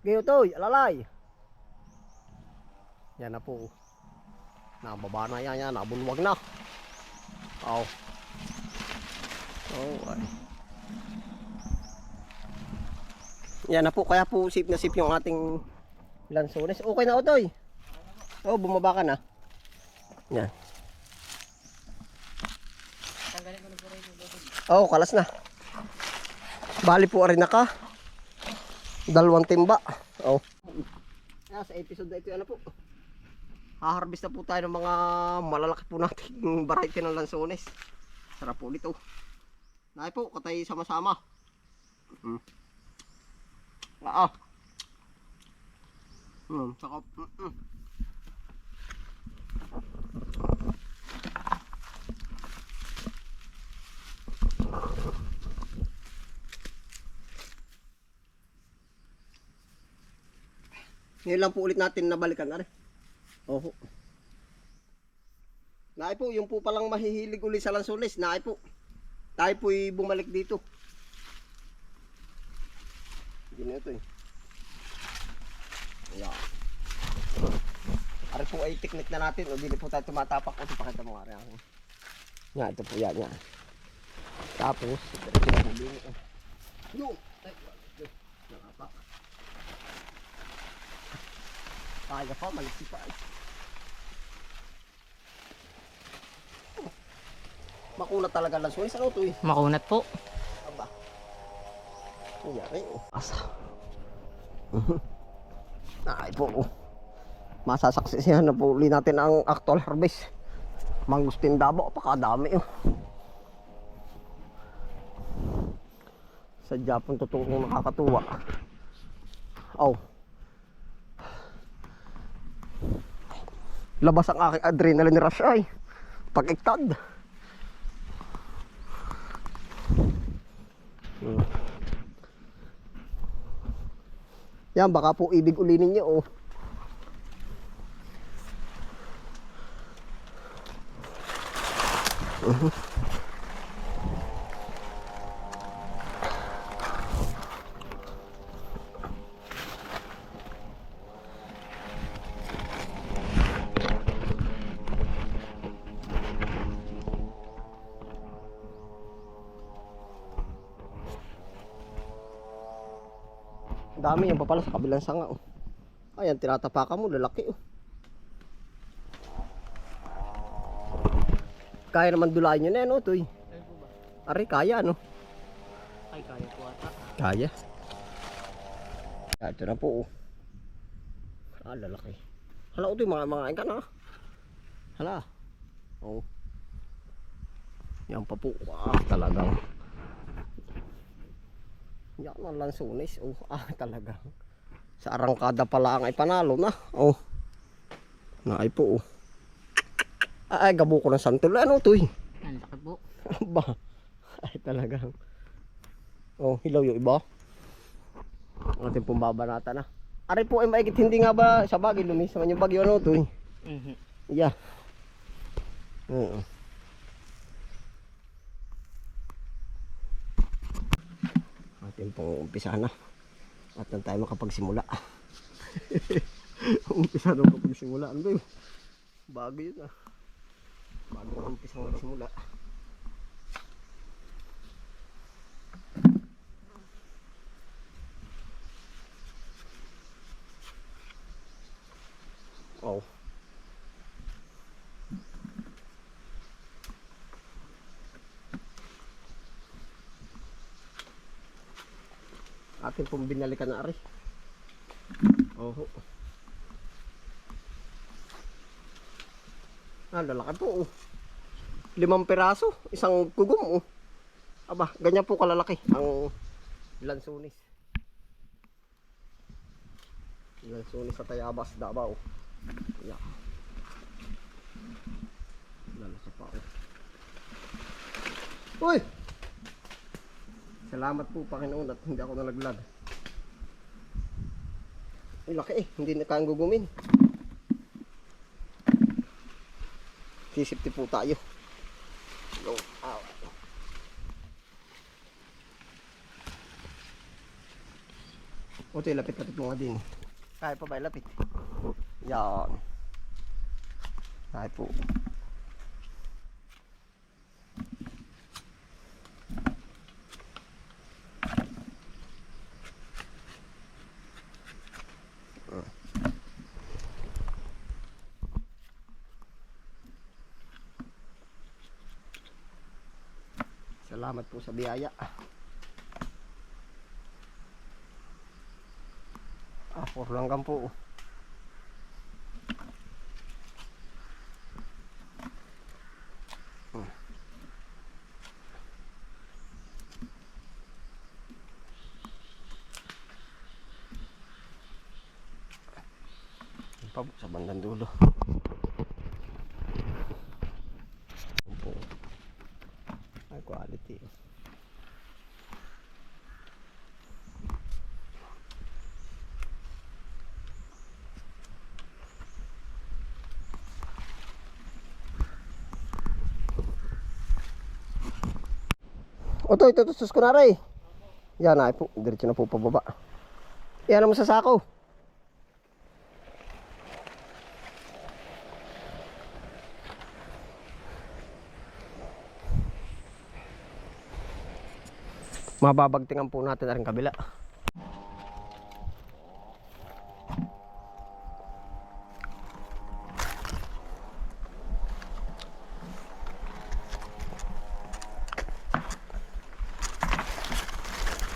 Gayo to, alalay. Yan na po. Nababa na yan, nabulwag na. Oh. Oh, ay. Yan na po, kaya po safe na safe yung ating lansones. Okay na, Otoy. Oh, bumaba ka na. Yan. Oh, kalas na. Bali po rin naka. 2 timba. Oh. Sa episode na ito, ano po? Haharvest na po tayo ng mga malalaki po nating variety ng lansones. Sarap po nito. Naay po, katay sama-sama. Sakop. Ngayon lang po ulit natin nabalikan na rin. Oho. Naay po, yung po palang mahihilig ulit sa lansones. Naay po. Tayo po'y bumalik dito. Hindi na ito eh. Ayan. Ari po ay technique na natin. O, hindi po tayo tumatapak. O, pakita mo nga rin. Nga, ito po yan. Yan. Tapos, ito na po din. Yung! Ay, nakapak. Kaya pa, maliksi pa. Makunat talaga lang. Suwis, ano ito eh? Makunat po. Aba. Nangyari oh. Asa. Ay po. Masasaksisihan na po ulit natin ang actual harvest. Mangustin Davao. Pakadami oh. Sadya pong totoong nakakatuwa. Oh. Labas ang aking adrenaline rush ay. Pag-iktad. Yan, baka po ibig ulinin niyo oh. Dami yan pa pala sa kabilang sanga oh. Ayan, tinatapakan mo, lalaki oh. Kaya naman dulayin yun eh, no, Toy? Ari, kaya no? Ay, kaya po ata. Kaya. Ito na po oh. Lalaki. Hala, Toy, mga ka na. Hala. Oh. Yan pa po. Talagang. Yan ang lansones. Oh, talagang. Sa arangkada pala ang ay panalo na. Oh. Naay po oh. Ay, gabo ko ng santol. Ano to eh? Ang laki po. Ba? Ay, talagang. Oh, hilaw yung iba. Ang ating pumbabanata na. Ari po ay maigit. Hindi nga ba sa bagay lumis naman yung bagyo ano to eh? Yeah. Ating pong umpisa na. At nang tayo makapagsimula. Umpisa na makapagsimula. Ano yun? Bago yun ah. Bago umpisa magsimula. Oh. Atin pong binalikan na ari. Oh. Lalaki po oh. 5 piraso, isang kugom oh. Aba, ganyan po kalalaki ang lansones. Lansones sa Tayabas, Davao. Yeah. Lalaki pa oh. Uy! Salamat po Panginoon at hindi ako nalaglag. Ay laki eh, hindi na kang gugumin. Sisipti po tayo. Go. Ow. Utoy, lapit-lapit mo nga din. Kaya pa ba ilapit? Yan. Kaya po. Salamat po sa biyaya. Puro langgam po. Pa po sa bandang dulo. Po. Ay quality. Oto, ito sus ko na rin. Yan ay po, diretso na po pababa. Yan ang masasako. Mababagtingan po natin na rin kabila.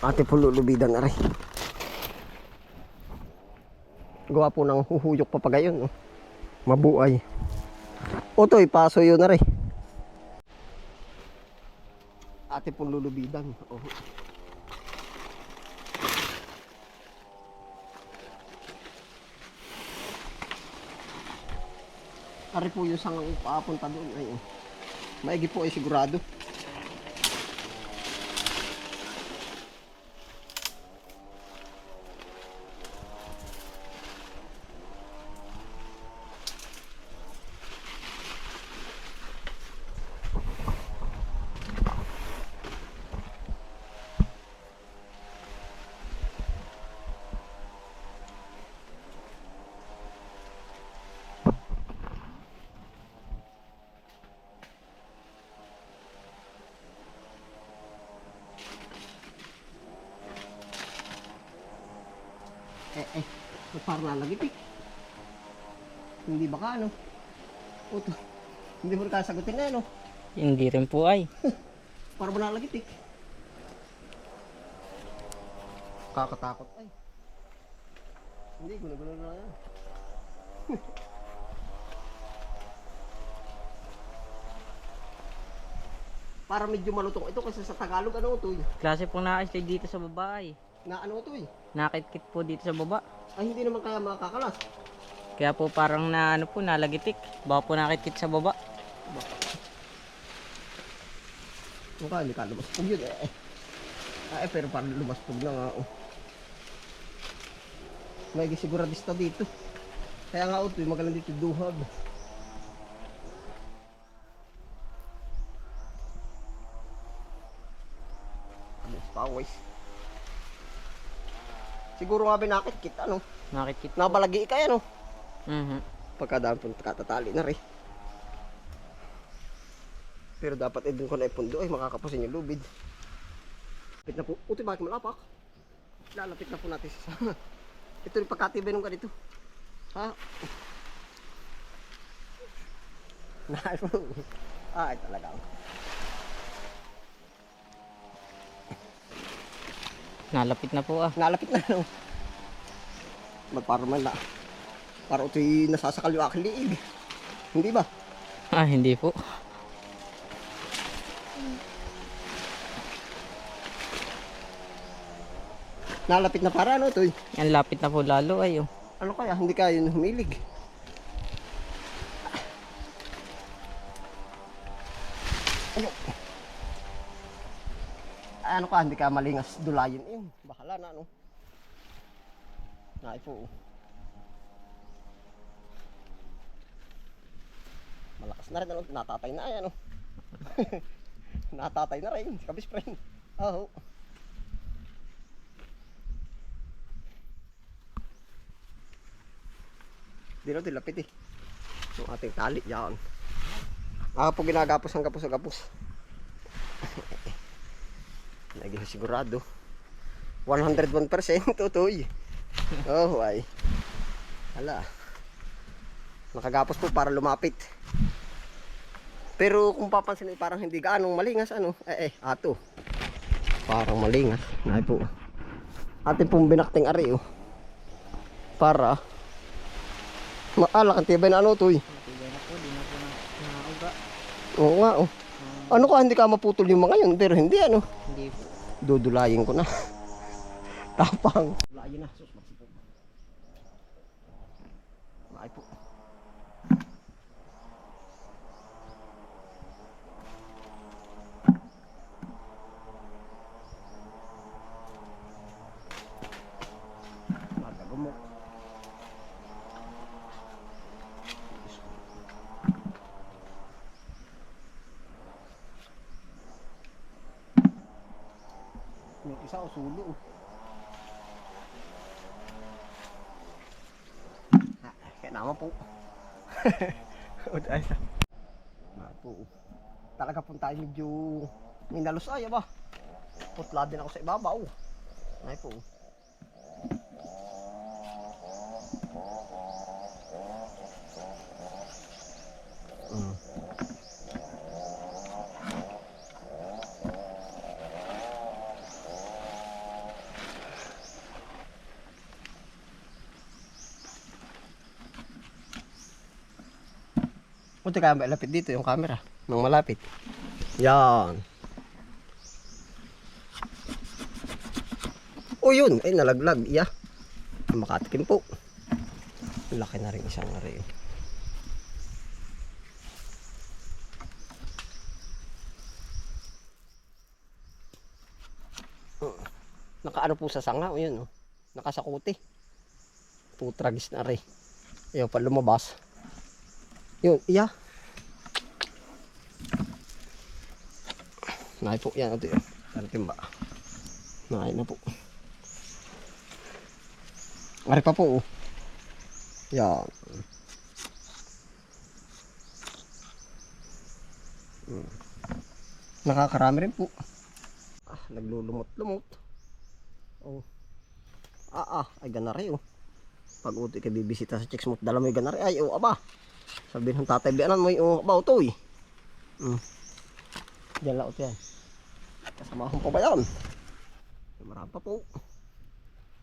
Ate po lulubidan na rin. Gawa po ng huhuyok papagayon. Oh. Mabuay. Otoy, paso yun na rin. Ate po lulubidan. Oh. Ari po yung sangang papunta doon. Ay, oh. Maigi po ay sigurado. Parang nalagipik. Hindi ba ka ano? Oto. Hindi mo rin kasagutin na ano? Hindi rin po ay. Parang ba nalagipik? Kakatakot ay. Hindi, gulo-gulo na yan. Para medyo malutong ito kasi sa Tagalog ano ito eh. Klase pong naka-stay dito sa baba ay. Na ano ito eh. Nakit-kit po dito sa baba. Ay hindi naman kaya makakalas. Kaya po parang na ano po nalagitik. Baka po nakit-kit sa baba. Mukha hindi ka lumaspog yun eh. Ay pero parang lumaspog na nga oh. May siguradista dito. Kaya nga ito magalang dito duhab. Pawis. Siguro nga binakit ano? Nakit-kit po. Nabalagi ka yan, no? Pagkadaan po katatali na rin. Pero dapat doon ko na ipundo ay makakapasin yung lubid. Lapit na po. Uti, bakit malapak? Lalapit na po natin sa ito yung pagkatibay nung ganito. Ha? Ay talaga. Nalapit na po ah. Nalapit na no. Magparo man na. Para ito'y nasasakal yung aking liig. Hindi ba? Ah, hindi po. Nalapit na para ano ito'y. Ang lapit na po lalo ay oh. Ano kaya? Hindi kaya yun humilig. Ayun. Ano ka? Hindi ka malingas dulayin yun. Bahala na ano. Naipo. Malakas na rin ano. Natatay na yan ano. Natatay na rin. Kabis friend. Oh. Di na ito lapit eh. Yung ating tali, yan. Po ginagapos ang gapos. Naging sigurado. 101% tutoy. Oh, ay. Hala. Nakagapos po para lumapit. Pero kung papansin parang hindi gaanong malingas ano. Ato. Parang malingas. Ay po. Atin pong binakting ari oh. Para maalak ang tibay na ano to eh. Tibay na po, di na po nauga. Oo nga oh. Ano ka hindi ka maputol yung mga yun pero hindi ano. Hindi po. Dudulayin ko na. Tapang. Dudulayin na. Sus, magsipog. Ay po. Magagumok. May isa o sulo. Kaya naman po. Ay po. Talaga po tayo medyo may nalusay ba? Putla din ako sa ibabaw. Ay po. Punta kaya malapit dito yung camera. Nang malapit. Yan. O yun. Ay nalaglag. Iya. Makatikim po. Laki na rin isang ari. Nakaano po sa sanga. O yun. Nakasakuti. Putragis na rin. Ayaw pa lumabas. Yun, iya. Naay po, yan ito yun. Timba. Naay na po. Ari pa po, oh. Yan. Nakakarami rin po. Naglulumot-lumot. Oh. Ay ganari, oh. Pag uti ka bibisita sa Chexmouth, dala mo yung ganari. Ay, oh, aba. Sabihin ng tatay, bianan mo yung abaw to eh. Diyan laot yan. Kasamahan pa ba yan? Marami pa po.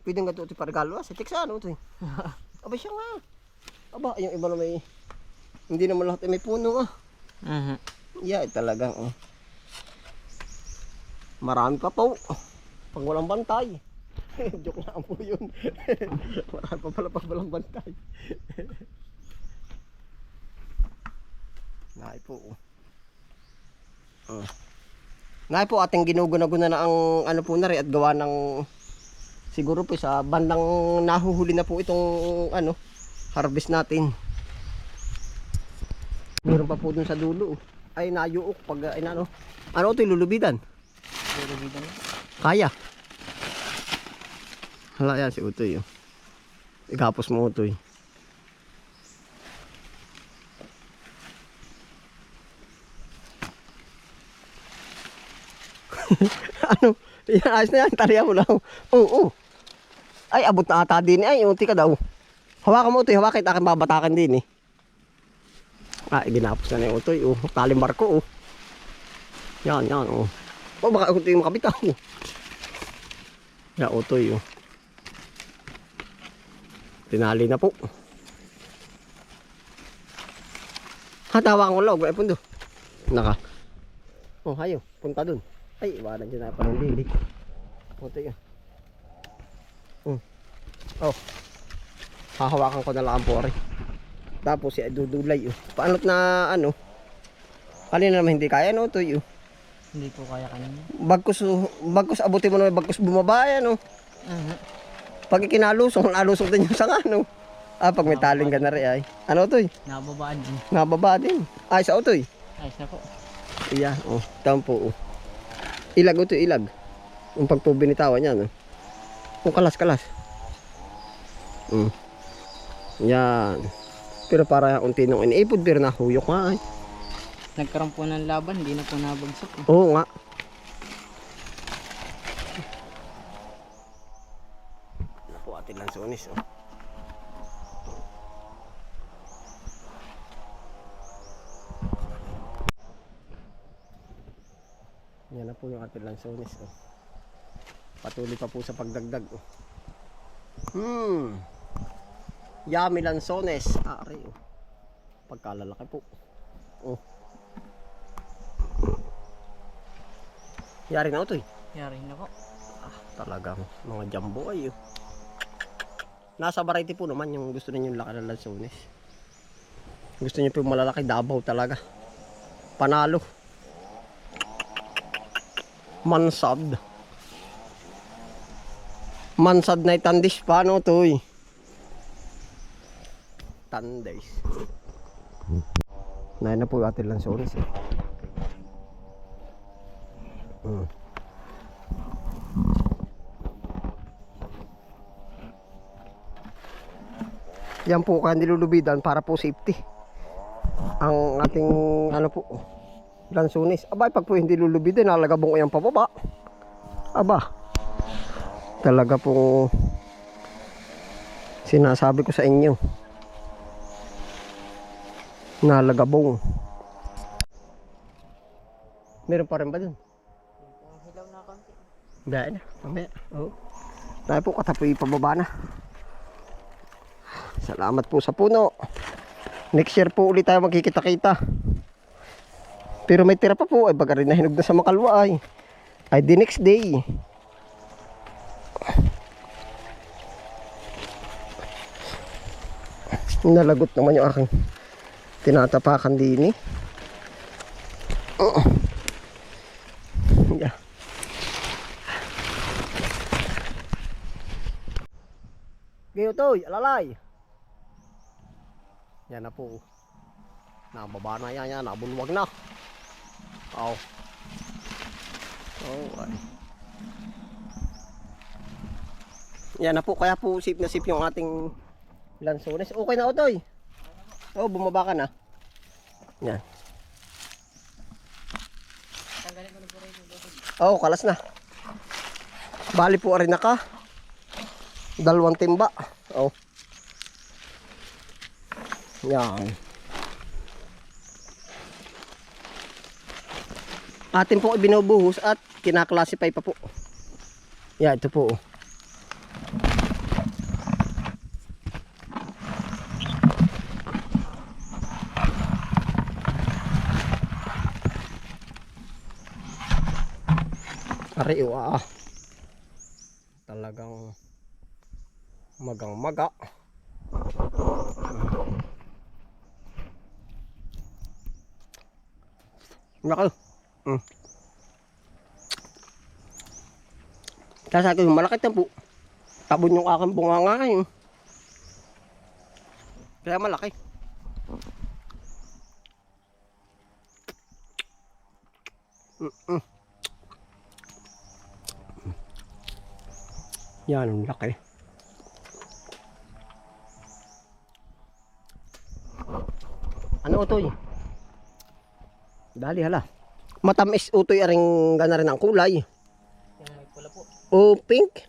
Pwede nga ito parigalo sa Tex ano ito eh. Aba siya nga. Aba, yung iba na may hindi naman lahat may puno ah. Yeah, talagang marami pa po. Pag walang bantay. Joke lang po yun. Marami pa pala pag walang bantay. Naay po. Naay po ating ginuguna-guna na ang ano po na rin at gawa ng siguro po sa bandang nahuhuli na po itong ano harvest natin. Meron pa po dun sa dulo. Ay nayuok pag ano. Ano ito lulubidan? Lulubidan. Kaya. Hala yan si Utoy. Igapos mo Utoy. Ano? Yan, ayos na yan. Tariya mo lang. Oo. Ay, abot na ata din. Ay, unti ka daw. Hawakan mo, Utoy. Hawakan. Akin babatakan din eh. Ginapos na na yung Utoy. Talim barko. Yan. Baka Utoy yung makabitaw. Yan, Utoy. Tinali na po. Hatawakan ko lang. Ay, pundo. Hayo. Punta dun. Ay, iwanan dyan na pa ng lili. Puti yun. Hahawakan ko na lang ang pore. Tapos dudulay. Paanot na ano? Kanina naman hindi kaya no? Ito Hindi po kaya kanina. Bagkus abutin mo na bagkus bumaba yan. Pag ikinalusong, nalusong din yung sanga no? Pag may taling ka na rin ay. Ano ito Nababaan din. Nababa din. Ay, sa ito Ayos na po. Iya, tampo. Ilag ito, ilag. Yung pag po binitawan yan. Kalas. Yan. Pero para unti nung iniipod, pero nahuyok nga ay. Nagkaroon po ng laban, hindi na po nabagsak. Oo nga. Naku, atin lang sunis. Oh. Yan na po yung atin lang sunis. Oh. Patuloy pa po sa pagdagdag. Oh. Yummy lansones. Ari, oh. Pagkalalaki po. Oh. Yari na ito eh. Yari na po. Talagang mga jumbo ay. Oh. Nasa variety po naman yung gusto ninyo laki ng lansones. Gusto niyo po yung malalaki, Davao talaga. Panalo. Mansad. Mansad na itandis pa no to eh. Tandays. Nahin na po yung ating lansones eh. Yan po kaya nilulubidan para po safety. Ang ating ano po lansones. Aba pag po hindi lulubidan nalagabong ko yan pababa. Aba talaga po sinasabi ko sa inyo. Nalagabong. Meron pa rin ba dun? Hilaw na konti. Dahil na, mamaya. Oo. Dahil po katapoy pababa na. Salamat po sa puno. Next year po ulit tayo magkikita-kita. Pero may tira pa po. Ay baga rin nahinog na sa makalwa ay. Ay the next day. Nalagot naman yung aking tinatapakan din eh. Yeah. Gayo toy, alalay. Yan na po. Nababa na yan, nabulwag na. Oh. Oh, ay. Yan na po, kaya po sip na sip yung ating lansones. Okay na otoy. Oh, bumaba ka na. Yan. Oh, kalas na. Bali po rin naka. 2 timba. Oh. Yan. Atin po ibinubuhos at kinaklasify pa po. Yan, ito po. Ari, talagang magang-maga. Nako. Kasi yung malaki na po. Tabon yung aking bunganga yun. Kaya malaki. Yan ang laki. Ano utoy? Dali hala. Matamis utoy aring gana rin ang kulay. Yung may pula po. O pink.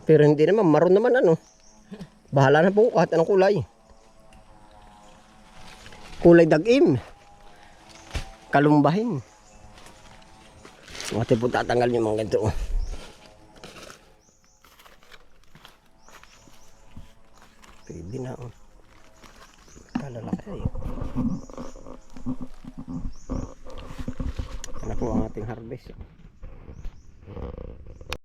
Pero hindi naman, maroon naman ano. Bahala na po kahit anong kulay. Kulay dagim. Kalumbahin. Ate po tatanggal yung mga ganito. Pwede na. Kalalaki. Ano po ang ating harvest.